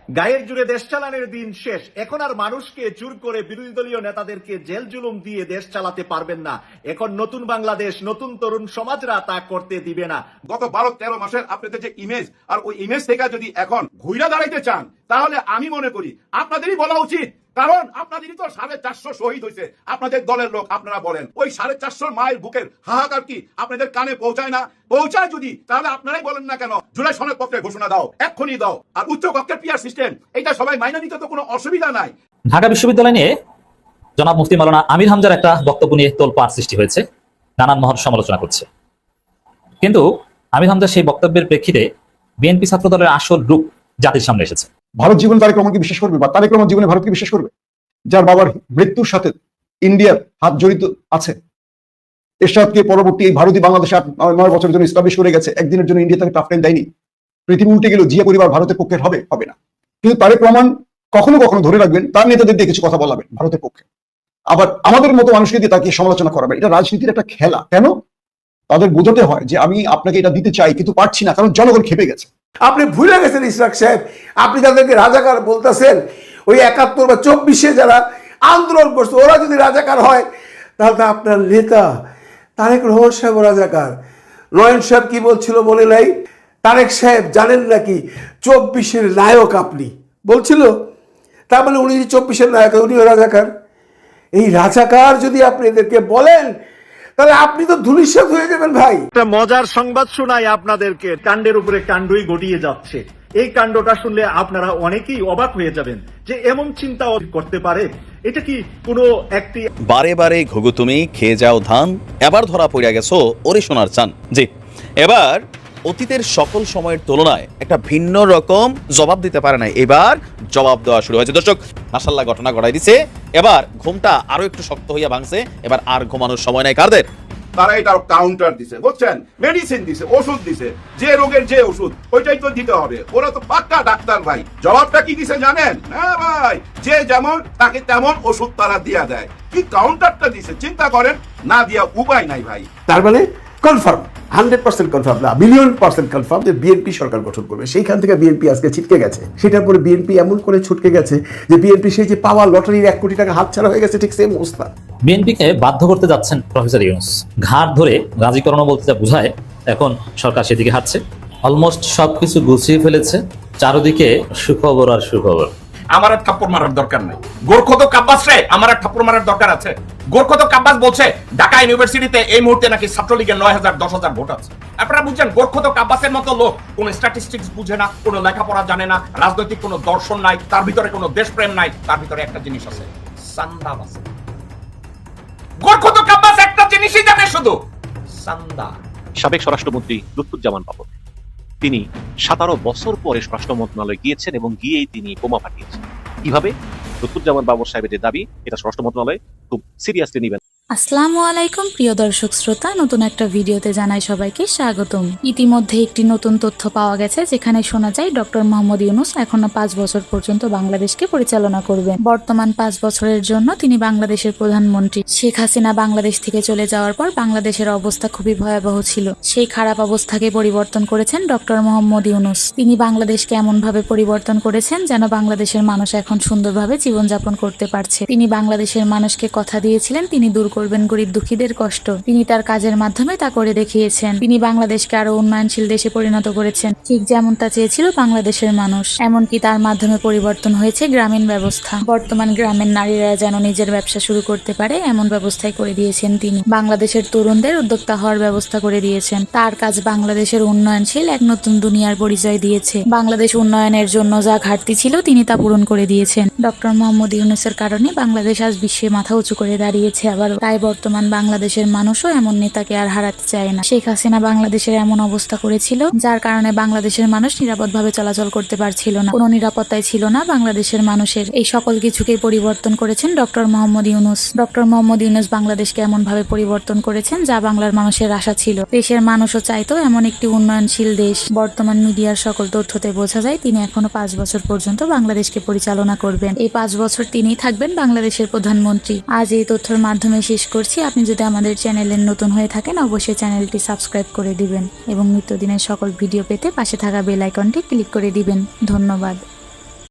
গায়ের জুড়ে দেশ চালানোর দিন শেষ। এখন আর মানুষকে জোর করে বিরোধী দলীয় নেতাদেরকে জেল জুলুম দিয়ে দেশ চালাতে পারবেন না। এখন নতুন বাংলাদেশ, নতুন তরুণ সমাজরা তা করতে দিবে না। গত 12-13 মাসের আপনাদের যে ইমেজ, আর ওই ইমেজ থেকে যদি এখন ঘুরে দাঁড়াইতে চান, তাহলে আমি মনে করি আপনাদেরই বলা উচিত। কারণ আপনাদেরই তো 450 শহীদ হয়েছে, আপনাদের দলের লোক। আপনারা বলেন ওই 450 মায়ের বুকের হাহাকার কি আপনাদের কানে পৌঁছায় না? পৌঁছায় যদি, তাহলে আপনারাই বলেন না কেন জুলাই সনদ পত্রে ঘোষণা দাও, এক্ষুনি দাও। আর উচ্চ কক্ষের পিআর সিস্টেম, এটা সবাই মাইনে নিতে তো কোনো অসুবিধা নাই। ঢাকা বিশ্ববিদ্যালয় নিয়ে জনাব মুফতি মাওলানা আমির হামজার একটা বক্তব্য নিয়ে তোলপাড় সৃষ্টি হয়েছে, নানান মহল সমালোচনা করছে। কিন্তু আমির হামজার সেই বক্তব্যের প্রেক্ষিতে বিএনপি ছাত্র দলের আসল রূপ জাতির সামনে এসেছে। ভারত জীবন তারেক রহমানকে বিশ্বাস করবে, বা তারেক রহমান জীবনে ভারতকে বিশ্বাস করবে? যার বাবার মৃত্যুর সাথে ইন্ডিয়ার হাত জড়িত আছে। এরশাদকে পরবর্তী এই ভারতী বাংলাদেশে 8-9 বছরের জন্য ইস্টাবলিশ করে গেছে, একদিনের জন্য ইন্ডিয়া তাকে টাফ টাইম দেয়নি। পৃথিবী উল্টে গেল, জিয়া পরিবার ভারতের পক্ষের হবে হবে না। কিন্তু তারেক রহমান কখনো কখনো ধরে রাখবেন তার নেতাদের দিয়ে কিছু কথা বলাবেন ভারতের পক্ষে, আবার আমাদের মতো মানুষকে দিয়ে তাকে সমালোচনা করাবেন। এটা রাজনীতির একটা খেলা। কেন? তাদের বোঝাতে হয় যে আমি আপনাকে এটা দিতে চাই কিন্তু পারছি না, কারণ জনগণ খেপে গেছে। আপনি ভুলে গেছেন ইসরাক সাহেব, আপনি তাদেরকে রাজাকার বলতেছেন। ওই 71 বা 24-এ যারা আন্দোলন করছে ওরা যদি রাজাকার হয়, তাহলে আপনার নেতা তারেক রহমান সাহেব রাজাকার। নয়ন সাহেব কি বলছিল মনে নাই? তারেক সাহেব জানেন নাকি 24-এর নায়ক আপনি, বলছিল। তার মানে উনি 24-এর নায়ক, উনিও রাজাকার। এই রাজাকার যদি আপনি এদেরকে বলেন, তাহলে আপনি তো ধূলিসাৎ হয়ে যাবেন ভাই। একটা মজার সংবাদ শোনাই আপনাদেরকে। কাণ্ডের উপরে কাণ্ডই গড়িয়ে যাচ্ছে। এই কাণ্ডটা শুনলে আপনারা অনেকেই অবাক হয়ে যাবেন যে এমন চিন্তা করতে পারে। এটা কি কোনো একটি বারে বারে ঘুঘু তুমি খেয়ে যাও ধান, এবার ধরা পড়িয়া গেছো ওরে সোনার চান। জি, এবার অতীতের সকল সময়ের তুলনায় একটা ভিন্ন রকম জবাব দিতে পারে না, এবার জবাব দেওয়া শুরু হয়েছে। দর্শক, মাশাআল্লাহ ঘটনা ঘটাই দিছে। এবার ঘুমটা আরো একটু শক্ত হইয়া ভাঙছে। এবার আর ঘুমানোর সময় নাই কারদের। তারা এটার কাউন্টার দিছে, বুঝছেন? মেডিসিন দিছে, ওষুধ দিছে। যে রোগের যে ওষুধ ওইটাই তো দিতে হবে। ওরা তো পাক্কা ডাক্তার ভাই। জবাবটা কি দিছে জানেন? হ্যাঁ ভাই, যে যেমন তাকে তেমন ওষুধ তারা দিয়া দেয়। কি কাউন্টারটা দিছে চিন্তা করেন, না দিয়া উপায় নাই ভাই। তার মানে কনফার্ম, 100% কনফার্ম না, মিলিয়ন% কনফার্ম যে বিএনপি সরকার গঠন করবে। সেইখান থেকে বিএনপি আজকে ছিটকে গেছে। সেটার পরে বিএনপি এমন করে ছুটকে গেছে যে বিএনপি সেই যে পাওয়া লটারির 1 কোটি টাকা হাতছাড়া হয়ে গেছে, ঠিক সেম অবস্থা। বিএনপিকে বাধ্য করতে যাচ্ছেন প্রফেসর ইউনূস। ঘাট ধরে রাজি করানো বলতে যা বুঝায়, এখন সরকার সেদিকে হাঁটছে। অলমোস্ট সবকিছু গুছিয়ে ফেলেছে, চারদিকে সুখবর আর সুখবর। আমার আর থাপ্পড় মারার দরকার নাই। গোরখত কাব্বাস রে আমার আর থাপ্পড় মারার দরকার আছে। গোরখত কাব্বাস বলছে ঢাকা ইউনিভার্সিটিতে এই মুহূর্তে নাকি ছাত্রলীগের 9,000-10,000 ভোট আছে। আপনারা বুঝছেন, গোরখত কাব্বাসের মতো লোক কোন স্ট্যাটিস্টিক্স বুঝে না, কোনো লেখাপড়া জানে না, রাজনৈতিক কোনো দর্শন নাই, তার ভিতরে কোনো দেশপ্রেম নাই। তার ভিতরে একটা জিনিস আছে, সান্দাব আছে। গোরখত কাব্বাস একটা জিনিসই জানে, শুধু সান্দা। সাবেক স্বরাষ্ট্রমন্ত্রী লুৎফুজ্জামান বাবর, তিনি 17 বছর পরে স্বরাষ্ট্র মন্ত্রণালয়ে গিয়েছেন এবং গিয়েই তিনি বোমা ফাটিয়েছেন। কিভাবে? লুৎফুজ্জামান বাবর সাহেবের যে দাবি, এটা স্বরাষ্ট্র মন্ত্রণালয় খুব সিরিয়াসলি নেবেন। আসসালামু আলাইকুম প্রিয় দর্শক শ্রোতা, নতুন একটা ভিডিওতে জানাই সবাইকে স্বাগতম। ইতিমধ্যে একটি নতুন তথ্য পাওয়া গেছে, যেখানে শোনা যায় ডক্টর মোহাম্মদ ইউনূস এখনো 5 বছর পর্যন্ত বাংলাদেশকে পরিচালনা করবেন। বর্তমান 5 বছরের জন্য তিনি বাংলাদেশের প্রধানমন্ত্রী। শেখ হাসিনা বাংলাদেশ থেকে চলে যাওয়ার পর বাংলাদেশের অবস্থা খুবই ভয়াবহ ছিল। সেই খারাপ অবস্থাকে পরিবর্তন করেছেন ডক্টর মোহাম্মদ ইউনূস। তিনি বাংলাদেশকে এমন ভাবে পরিবর্তন করেছেন যেন বাংলাদেশের মানুষ এখন সুন্দরভাবে জীবনযাপন করতে পারছে। তিনি বাংলাদেশের মানুষকে কথা দিয়েছিলেন তিনি দূর করবেন গরিব দুঃখীদের কষ্ট। তিনি তার কাজের মাধ্যমে তা করে দেখিয়েছেন। তিনি বাংলাদেশকে আরো উন্নয়নশীল দেশে পরিণত করেছেন, ঠিক যেমন তা চেয়েছিল বাংলাদেশের মানুষ। এমনকি তার মাধ্যমে পরিবর্তন হয়েছে গ্রামীণ ব্যবস্থা। বর্তমান গ্রামের নারীরা যেন নিজের ব্যবসা শুরু করতে পারে এমন ব্যবস্থাই করে দিয়েছেন তিনি। বাংলাদেশের তরুণদের উদ্যোক্তা হওয়ার ব্যবস্থা করে দিয়েছেন। তার কাজ বাংলাদেশের উন্নয়নশীল এক নতুন দুনিয়ার পরিচয় দিয়েছে। বাংলাদেশ উন্নয়নের জন্য যা ঘাটতি ছিল তিনি তা পূরণ করে দিয়েছেন। ডক্টর মোহাম্মদ ইউনূসের কারণে বাংলাদেশ আজ বিশ্বে মাথা উঁচু করে দাঁড়িয়েছে। আবার তাই বর্তমান বাংলাদেশের মানুষও এমন নেতাকে আর হারাতে চায় না। শেখ হাসিনা বাংলাদেশের এমন অবস্থা করেছিল যার কারণে বাংলাদেশের মানুষ নিরাপদভাবে চলাচল করতে পারছিল না, কোনো নিরাপত্তাই ছিল না বাংলাদেশের মানুষের। এই সকল কিছুকে পরিবর্তন করেছেন ডক্টর মোহাম্মদ ইউনূস। ডক্টর মোহাম্মদ ইউনূস বাংলাদেশকে এমন ভাবে পরিবর্তন করেছেন যা বাংলার মানুষের আশা ছিল। দেশের মানুষও চাইতো এমন একটি উন্নয়নশীল দেশ। বর্তমান মিডিয়ার সকল তথ্যতে বোঝা যায় তিনি এখনো 5 বছর পর্যন্ত বাংলাদেশকে পরিচালনা করবেন। এই 5 বছর তিনিই থাকবেন বাংলাদেশের প্রধানমন্ত্রী। আজ এই তথ্যের মাধ্যমে শেষ করছি। আপনি যদি আমাদের চ্যানেলের নতুন হয়ে থাকেন অবশ্যই চ্যানেলটি সাবস্ক্রাইব করে দিবেন এবং নিত্যদিনের সকল ভিডিও পেতে পাশে থাকা বেল আইকনটি ক্লিক করে দিবেন। ধন্যবাদ।